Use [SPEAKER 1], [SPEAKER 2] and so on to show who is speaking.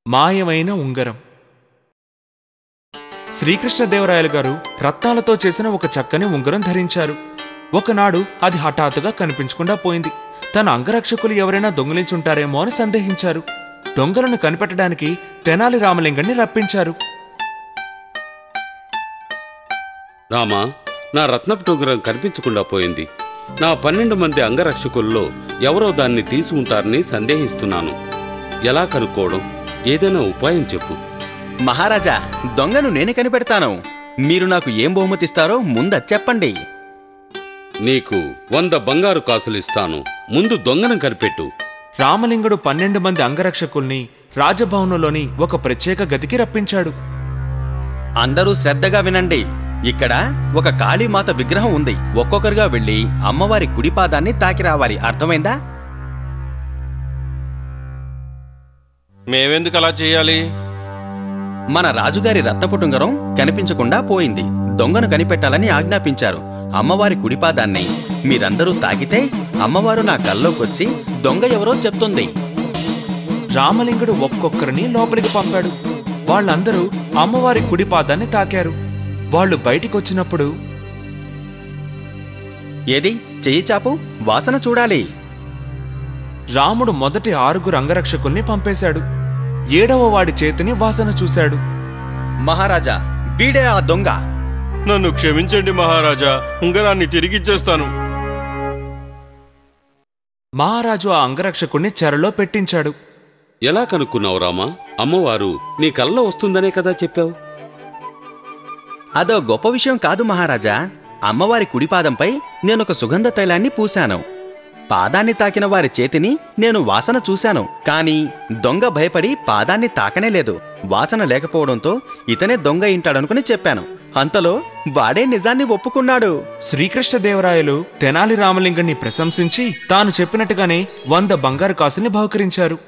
[SPEAKER 1] మాయమైన ఉంగరం. శ్రీకృష్ణదేవరాయలు గారు రత్నాలతో చేసిన ఒక చక్కని ఉంగరం ధరించారు. ఒకనాడు అది హఠాత్తుగా కనిపించకుండా పోయింది. తన అంగరక్షకులు ఎవరైనా దొంగిలించుంటారేమో అని సందేహించారు. దొంగలను కనిపెట్టడానికి తెనాలి రామలింగణ్ణి రప్పించారు.
[SPEAKER 2] రామా, నా రత్నపు ఉంగరం కనిపించకుండా పోయింది. నా 12 మంది అంగరక్షకుల్లో ఎవరో దాన్ని తీసి ఉంటారని సందేహిస్తున్నాను. ఎలా కనుక్కోవడం? ఏదైనా ఉపాయం చెప్పు.
[SPEAKER 3] మహారాజా, దొంగను నేనే కనిపెడతాను. మీరు నాకు ఏం బహుమతిస్తారో ముందు చెప్పండి.
[SPEAKER 2] నీకు 100 బంగారు కాసులిస్తాను. ముందు దొంగను కనిపెట్టు.
[SPEAKER 1] రామలింగుడు 12 మంది అంగరక్షకుల్ని రాజభవనంలోని ఒక ప్రత్యేక గదికి రప్పించాడు.
[SPEAKER 3] అందరూ శ్రద్ధగా వినండి. ఇక్కడ ఒక కాళీమాత విగ్రహం ఉంది. ఒక్కొక్కరుగా వెళ్లి అమ్మవారి కుడిపాదాన్ని తాకి రావాలి. అర్థమైందా?
[SPEAKER 4] మేమెందుకు అలా చేయాలి?
[SPEAKER 3] మన రాజుగారి రత్నపుటుంగరం కనిపించకుండా పోయింది. దొంగను కనిపెట్టాలని ఆజ్ఞాపించారు. అమ్మవారి కుడిపాదాన్ని మీరందరూ తాకితే అమ్మవారు నా కల్లోకొచ్చి దొంగ ఎవరో చెప్తుంది.
[SPEAKER 1] రామలింగుడు ఒక్కొక్కరిని లోపలికి పంపాడు. వాళ్ళందరూ అమ్మవారి కుడిపాదాన్ని తాకారు. వాళ్ళు బయటికొచ్చినప్పుడు,
[SPEAKER 3] ఏది చెయ్యి చాపు, వాసన చూడాలి.
[SPEAKER 1] రాముడు మొదటి 6 అంగరక్షకుల్ని పంపేశాడు. 7వ వాడి చేతిని వాసన చూశాడు.
[SPEAKER 3] మహారాజా, వీడే ఆ దొంగ.
[SPEAKER 4] నన్ను క్షమించండి మహారాజా, ఉంగరాన్ని తిరిగిచ్చేస్తాను.
[SPEAKER 1] మహారాజు ఆ అంగరక్షకుణ్ణి చెరలో పెట్టించాడు.
[SPEAKER 2] ఎలా కనుక్కున్నావు రామా? అమ్మవారు నీ కల్లో వస్తుందనే కదా చెప్పావు.
[SPEAKER 3] అదో గొప్ప విషయం కాదు మహారాజా. అమ్మవారి కుడిపాదంపై నేనొక సుగంధ తైలాన్ని పూశాను. పాదాన్ని తాకిన వారి చేతిని నేను వాసన చూశాను. కాని దొంగ భయపడి పాదాన్ని తాకనేలేదు. వాసన లేకపోవడంతో ఇతనే దొంగ ఇంటాడనుకుని చెప్పాను. అంతలో వాడే నిజాన్ని ఒప్పుకున్నాడు.
[SPEAKER 1] శ్రీకృష్ణదేవరాయలు తెనాలి రామలింగణ్ణి ప్రశంసించి తాను చెప్పినట్టుగానే 100 బంగారు కాసుల్ని బహుకరించారు.